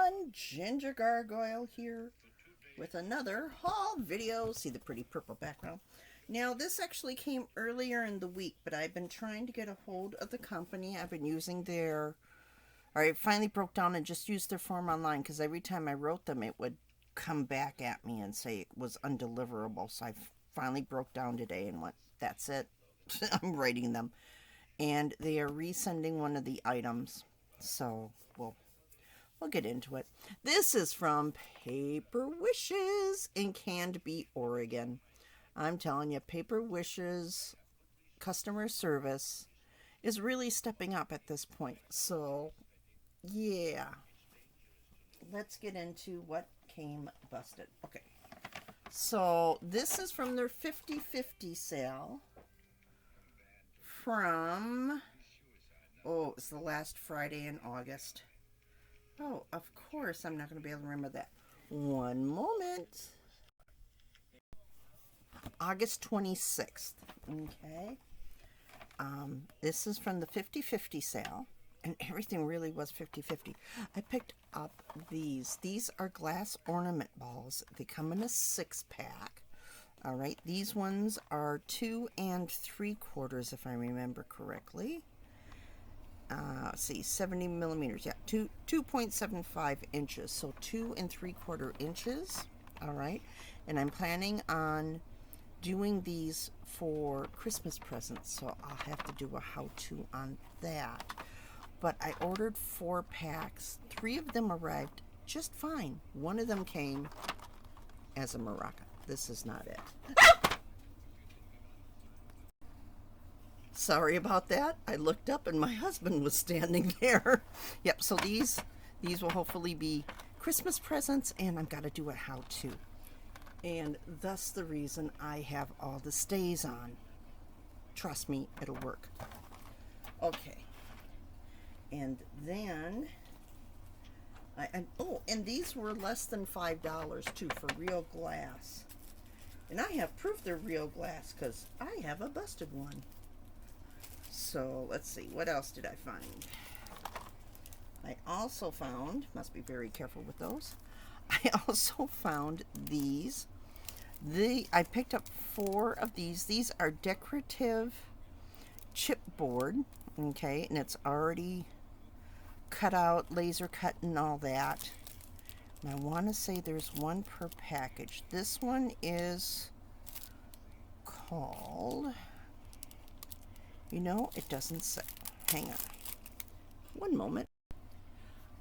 everyone, Ginger Gargoyle here with another haul video. See the pretty purple background? Now this actually came earlier in the week, but I've been trying to get a hold of the company. I've been using I finally broke down and just used their form online because every time I wrote them it would come back at me and say it was undeliverable. So I finally broke down today and went, that's it. I'm writing them. And they are resending one of the items. So we'll get into it. This is from Paper Wishes in Canby, Oregon. I'm telling you, Paper Wishes customer service is really stepping up at this point. So, yeah. Let's get into what came busted. Okay. So, this is from their 50/50 sale from, it's the last Friday in August. Oh, of course, I'm not going to be able to remember that. One moment. August 26th. Okay. This is from the 50/50 sale. And everything really was 50/50. I picked up these. These are glass ornament balls. They come in a 6-pack. All right. These ones are 2 3/4, if I remember correctly. Let's see, 70 millimeters, yeah, 2.75 inches, so 2 3/4 inches. All right, and I'm planning on doing these for Christmas presents, so I'll have to do a how-to on that. But I ordered 4 packs. 3 of them arrived just fine. One of them came as a maraca. This is not it. Sorry about that. I looked up and my husband was standing there. Yep, so these will hopefully be Christmas presents, and I've got to do a how-to. And thus the reason I have all the stays on. Trust me, it'll work. Okay. And then, and these were less than $5 too, for real glass. And I have proof they're real glass because I have a busted one. So let's see, what else did I find? I also found, must be very careful with those, I also found these. I picked up 4 of these. These are decorative chipboard, okay, and it's already cut out, laser cut and all that. And I want to say there's 1 per package. This one is called... You know, it doesn't say. Hang on. One moment.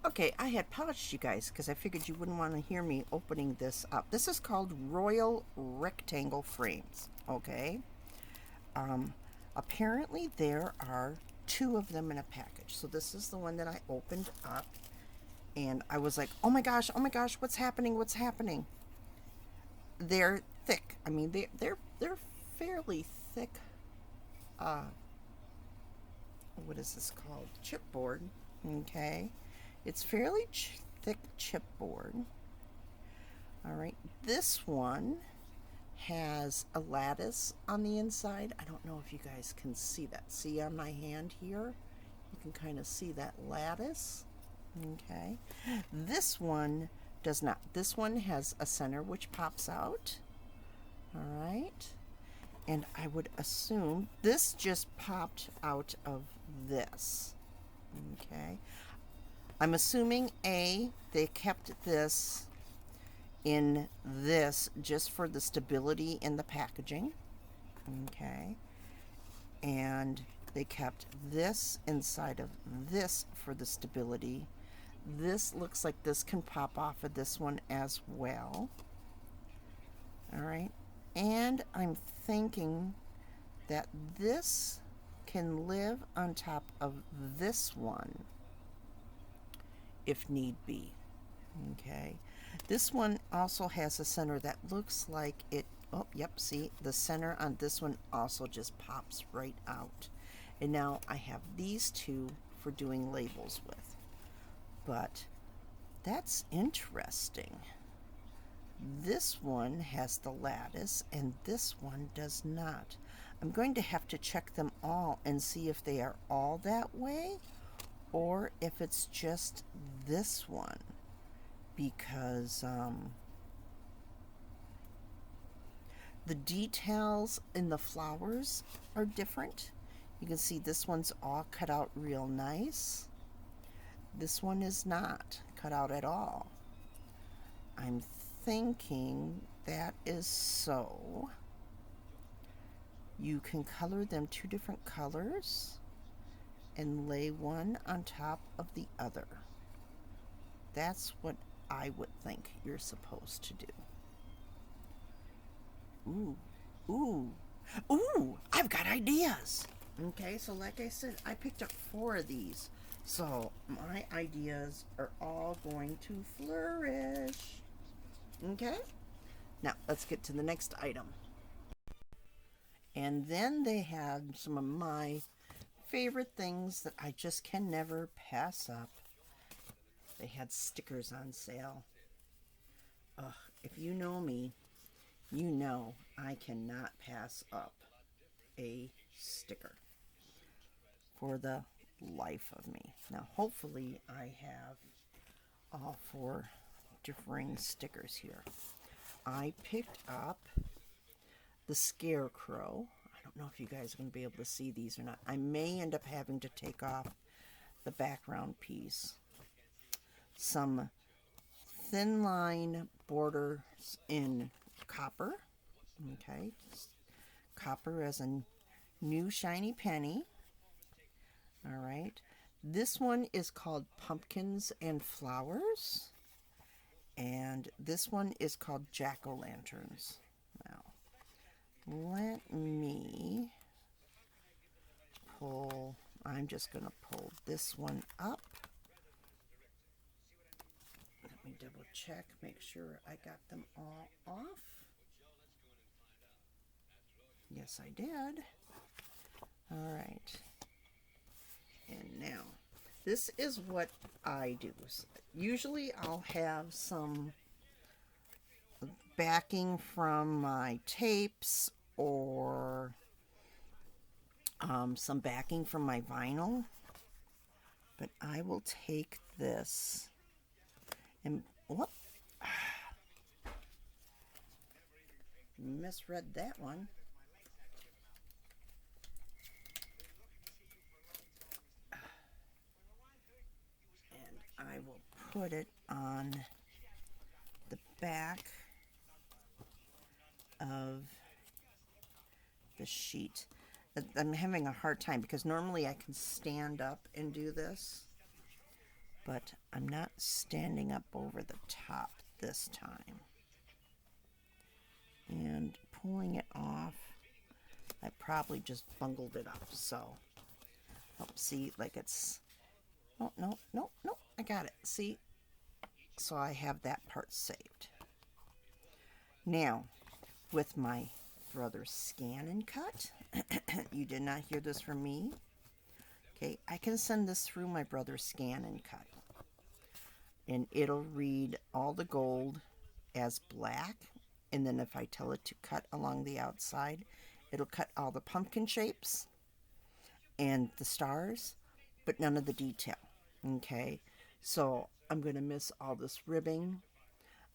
Okay, I had paused you guys because I figured you wouldn't want to hear me opening this up. This is called Royal Rectangle Frames. Okay. Apparently there are 2 of them in a package. So this is the one that I opened up. And I was like, oh my gosh, what's happening? What's happening? They're thick. I mean, they're fairly thick. What is this called? Chipboard. Okay. It's fairly thick chipboard. All right. This one has a lattice on the inside. I don't know if you guys can see that. See on my hand here? You can kind of see that lattice. Okay. This one does not. This one has a center which pops out. All right. And I would assume this just popped out of this. Okay. I'm assuming they kept this in this just for the stability in the packaging. Okay. And they kept this inside of this for the stability. This looks like this can pop off of this one as well. All right. And I'm thinking that this can live on top of this one if need be. Okay. This one also has a center that looks like it. Oh, yep. See, the center on this one also just pops right out. And now I have these 2 for doing labels with. But that's interesting. This one has the lattice and this one does not. I'm going to have to check them all and see if they are all that way or if it's just this one. because the details in the flowers are different. You can see this one's all cut out real nice. This one is not cut out at all. I'm thinking that is so you can color them two different colors and lay one on top of the other. That's what I would think you're supposed to do. Ooh, ooh, ooh, I've got ideas. Okay, so like I said, I picked up 4 of these. So my ideas are all going to flourish. Okay, now let's get to the next item. And then they had some of my favorite things that I just can never pass up. They had stickers on sale. Ugh, if you know me, you know I cannot pass up a sticker for the life of me. Now, hopefully, I have all 4 differing stickers here. I picked up the Scarecrow. I don't know if you guys are going to be able to see these or not. I may end up having to take off the background piece. Some thin line borders in copper. Okay, copper as a new shiny penny. All right, this one is called Pumpkins and Flowers, and this one is called Jack-o'-lanterns. Now, let me pull, I'm just going to pull this one up. Let me double check, make sure I got them all off. Yes, I did. All right. And now, this is what I do. Usually I'll have some backing from my tapes or some backing from my vinyl. But I will take this and, whoop, misread that one. I will put it on the back of the sheet. I'm having a hard time because normally I can stand up and do this, but I'm not standing up over the top this time. And pulling it off, I probably just bungled it up. So, oh, see, like it's, oh, no, no, no, I got it. See, so I have that part saved. Now, with my brother's scan and cut, you did not hear this from me. Okay, I can send this through my brother's scan and cut. And it'll read all the gold as black. And then if I tell it to cut along the outside, it'll cut all the pumpkin shapes and the stars, but none of the detail. Okay, so I'm going to miss all this ribbing.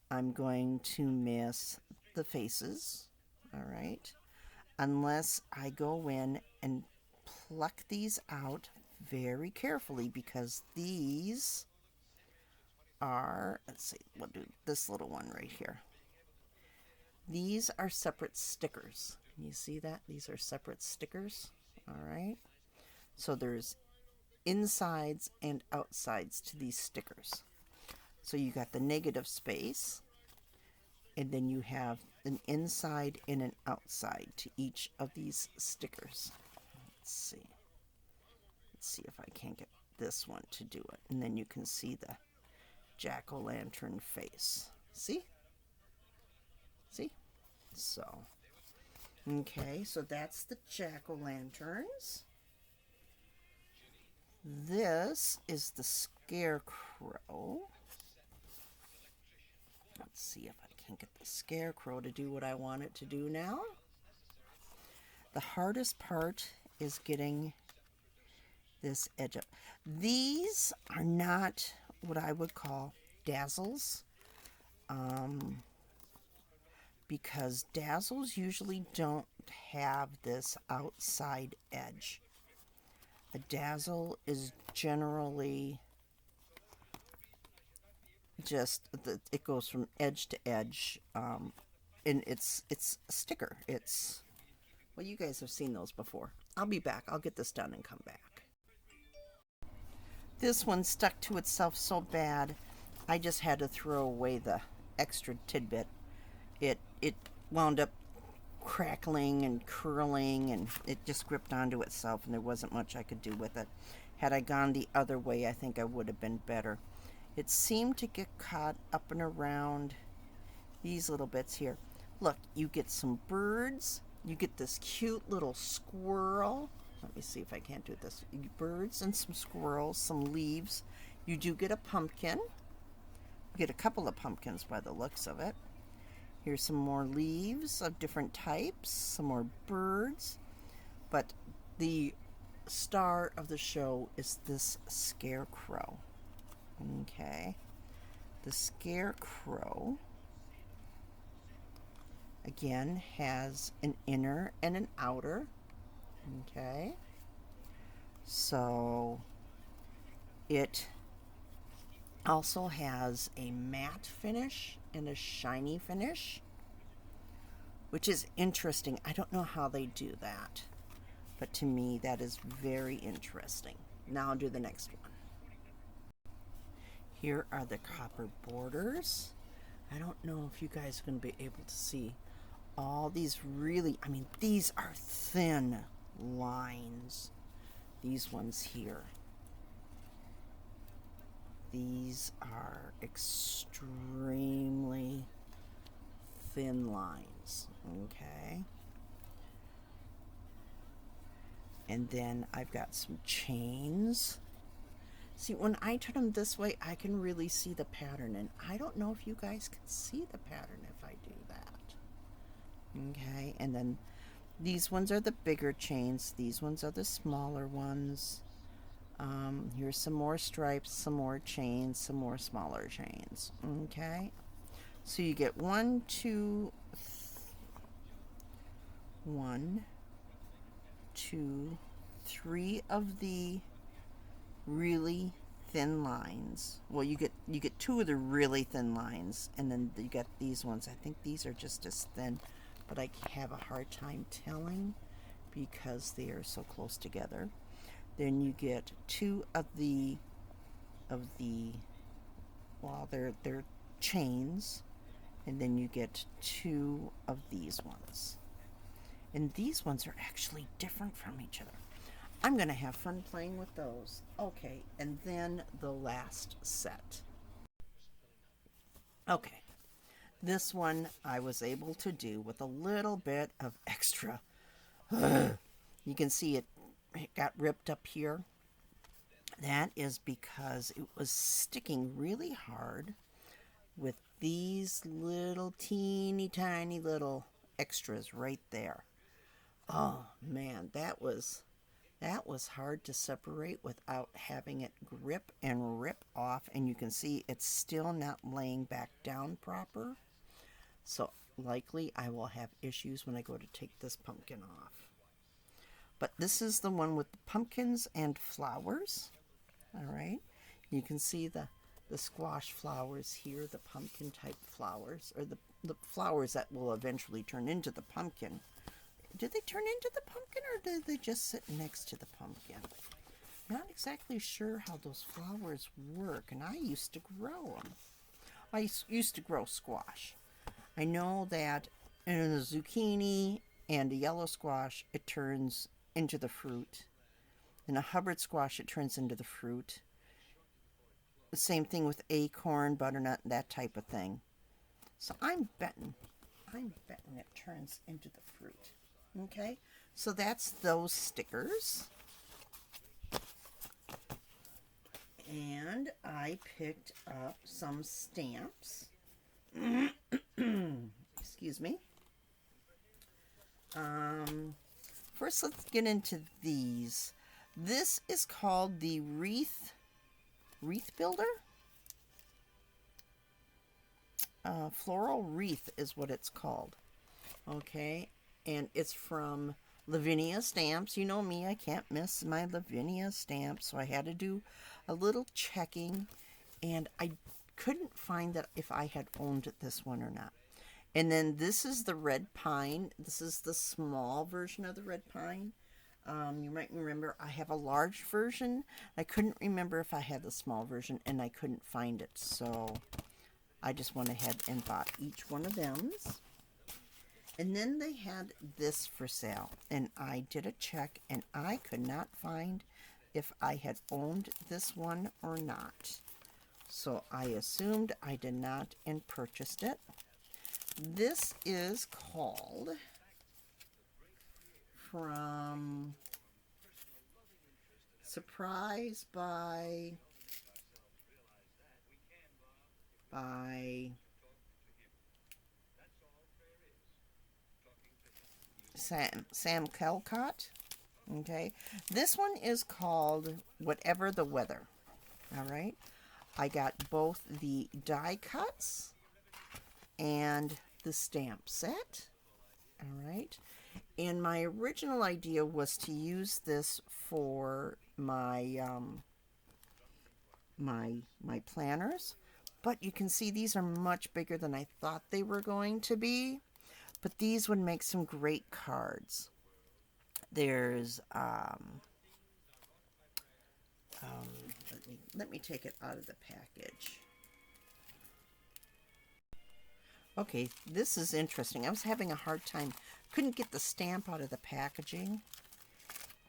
I'm going to miss the faces, all right, unless I go in and pluck these out very carefully, because these are, let's see, we'll do this little one right here. These are separate stickers. Can you see that? These are separate stickers, all right? So there's insides and outsides to these stickers. So you got the negative space, and then you have an inside and an outside to each of these stickers. Let's see. Let's see if I can't get this one to do it. And then you can see the jack-o'-lantern face. See? See? So, okay, so that's the jack-o'-lanterns. This is the Scarecrow. Let's see if I can get the Scarecrow to do what I want it to do now. The hardest part is getting this edge up. These are not what I would call dazzles. because dazzles usually don't have this outside edge. A dazzle is generally just it goes from edge to edge, and it's a sticker. It's, well, you guys have seen those before. I'll be back. I'll get this done and come back. This one stuck to itself so bad, I just had to throw away the extra tidbit. It wound up crackling and curling, and it just gripped onto itself, and there wasn't much I could do with it. Had I gone the other way, I think I would have been better. It seemed to get caught up and around these little bits here. Look, you get some birds, you get this cute little squirrel. Let me see if I can't do this. Birds and some squirrels, some leaves. You do get a pumpkin. You get a couple of pumpkins by the looks of it. Here's some more leaves of different types, some more birds. But the star of the show is this Scarecrow. Okay. The Scarecrow, again, has an inner and an outer. Okay. So it also has a matte finish and a shiny finish, which is interesting. I don't know how they do that, but to me that is very interesting. Now I'll do the next one. Here are the copper borders. I don't know if you guys are going to be able to see all these really, I mean, these are thin lines. These ones here. These are extremely thin lines, okay? And then I've got some chains. See, when I turn them this way, I can really see the pattern, and I don't know if you guys can see the pattern if I do that. Okay, and then these ones are the bigger chains. These ones are the smaller ones. Here's some more stripes, some more chains, some more smaller chains. Okay, so you get 1, 2, 3 of the really thin lines. Well, you get 2 of the really thin lines, and then you get these ones. I think these are just as thin, but I have a hard time telling because they are so close together. Then you get 2 of the well, they're chains, and then you get 2 of these ones. And these ones are actually different from each other. I'm going to have fun playing with those. Okay, and then the last set. Okay, this one I was able to do with a little bit of extra. You can see it got ripped up here. That is because it was sticking really hard with these little teeny tiny little extras right there. Oh man, that was hard to separate without having it grip and rip off, and you can see it's still not laying back down proper. So likely I will have issues when I go to take this pumpkin off. But this is the one with the pumpkins and flowers. All right, you can see the squash flowers here, the pumpkin type flowers, or the flowers that will eventually turn into the pumpkin. Do they turn into the pumpkin, or do they just sit next to the pumpkin? Not exactly sure how those flowers work, and I used to grow them. I used to grow squash. I know that in a zucchini and a yellow squash, it turns into the fruit. In a Hubbard squash, it turns into the fruit. The same thing with acorn, butternut, that type of thing. So I'm betting it turns into the fruit. Okay, so that's those stickers. And I picked up some stamps. Excuse me. First, let's get into these. This is called the wreath builder. Floral Wreath is what it's called. Okay, and it's from Lavinia Stamps. You know me, I can't miss my Lavinia stamps, so I had to do a little checking, and I couldn't find that if I had owned this one or not. And then this is the red pine. This is the small version of the red pine. You might remember I have a large version. I couldn't remember if I had the small version, and I couldn't find it, so I just went ahead and bought each one of them. And then they had this for sale, and I did a check, and I could not find if I had owned this one or not. So I assumed I did not and purchased it. This is called From Surprise by Sam Calcott. Okay, this one is called Whatever the Weather. All right, I got both the die cuts and the stamp set. All right, and my original idea was to use this for my my planners, but you can see these are much bigger than I thought they were going to be. But these would make some great cards. There's let me take it out of the package. Okay, this is interesting. I was having a hard time. Couldn't get the stamp out of the packaging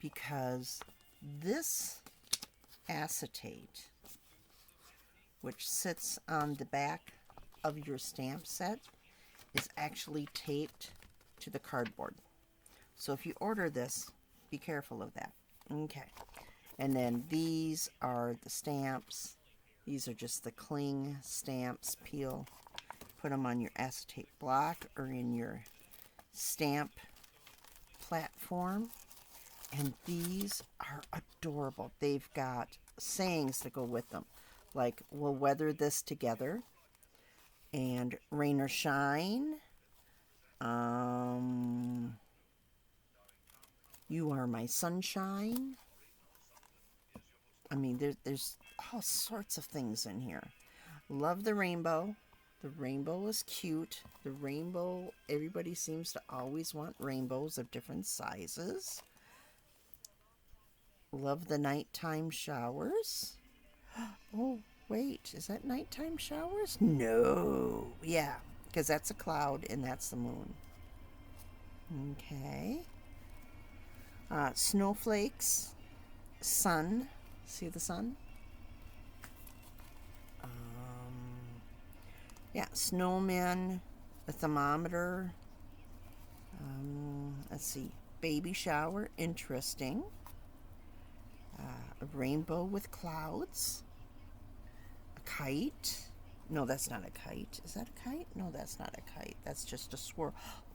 because this acetate, which sits on the back of your stamp set, is actually taped to the cardboard. So if you order this, be careful of that. Okay. And then these are the stamps. These are just the cling stamps. Peel, put them on your acetate block or in your stamp platform. And these are adorable. They've got sayings that go with them, like, we'll weather this together, and rain or shine, you are my sunshine. I mean, there's all sorts of things in here. Love the rainbow. The rainbow is cute. The rainbow, everybody seems to always want rainbows of different sizes. Love the nighttime showers. Oh, wait, is that nighttime showers? No. Yeah, because that's a cloud and that's the moon. Okay. Snowflakes. Sun. See the sun? Yeah, snowmen. A thermometer. Let's see. Baby shower. Interesting. A rainbow with clouds. A kite. No, that's not a kite. Is that a kite? No, that's not a kite. That's just a swirl.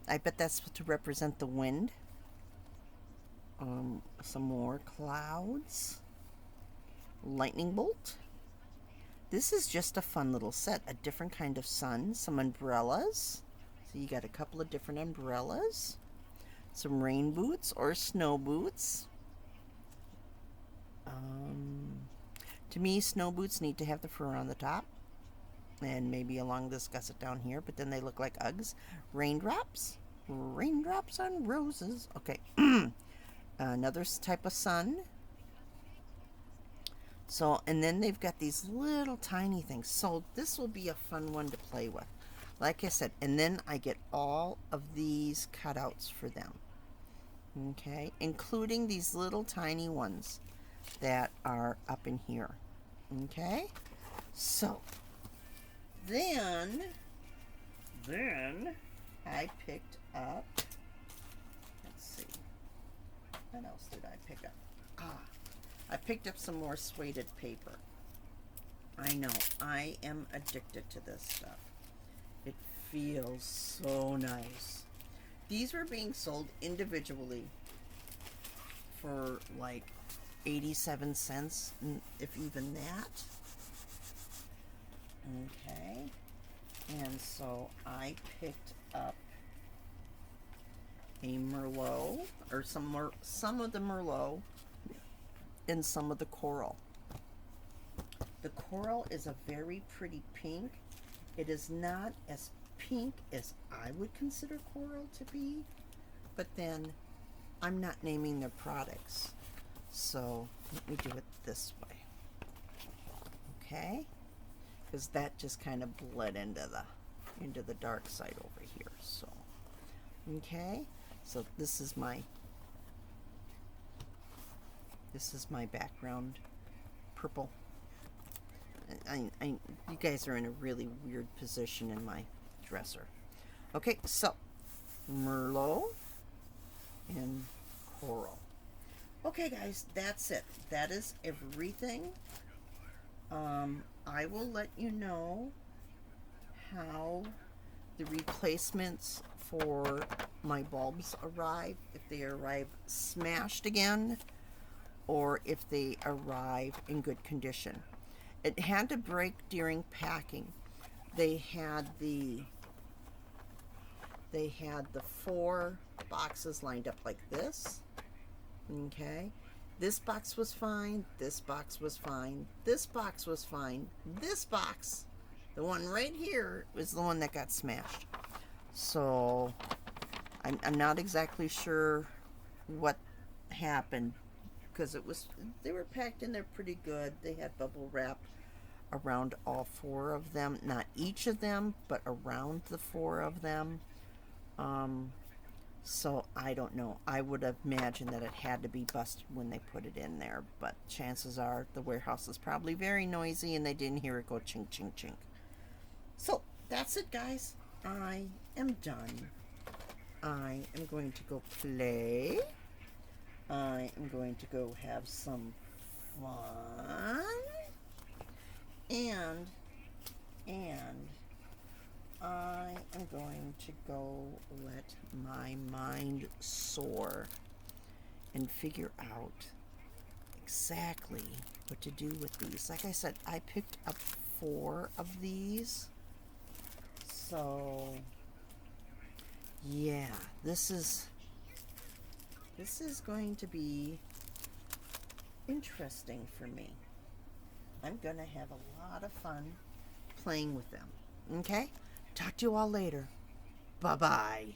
I bet that's to represent the wind. Some more clouds. Lightning bolt. This is just a fun little set. A different kind of sun. Some umbrellas. So you got a couple of different umbrellas. Some rain boots or snow boots. To me, snow boots need to have the fur on the top and maybe along this gusset down here, but then they look like Uggs. Raindrops. Raindrops on roses. Okay. Another type of sun. So, and then they've got these little tiny things. So this will be a fun one to play with. Like I said, and then I get all of these cutouts for them. Okay, including these little tiny ones that are up in here. Okay, so then I picked up, let's see, what else did I pick up? I picked up some more suede paper. I know, I am addicted to this stuff. It feels so nice. These were being sold individually for like 87 cents, if even that. Okay. And so I picked up a Merlot, or some of the Merlot and some of the coral. The coral is a very pretty pink. It is not as pink as I would consider coral to be, but then I'm not naming their products. So let me do it this way. Okay? Because that just kind of bled into the dark side over here. So okay? So this is my background purple. You guys are in a really weird position in my dresser. Okay, so Merlot and coral. Okay, guys, that's it. That is everything. I will let you know how the replacements for my bulbs arrive, if they arrive smashed again or if they arrive in good condition. It had to break during packing. They had the 4 boxes lined up like this. Okay. This box was fine. This box was fine. This box was fine. This box, the one right here, was the one that got smashed. So I'm not exactly sure what happened, because they were packed in there pretty good. They had bubble wrap around all 4 of them, not each of them, but around the 4 of them. So I don't know. I would have imagined that it had to be busted when they put it in there, but chances are the warehouse is probably very noisy and they didn't hear it go chink, chink, chink. So that's it, guys. I am done. I am going to go play. I am going to go have some fun. And I am going to go let my mind soar and figure out exactly what to do with these. Like I said, I picked up 4 of these. So yeah, this is going to be interesting for me. I'm going to have a lot of fun playing with them. Okay? Talk to you all later. Bye-bye.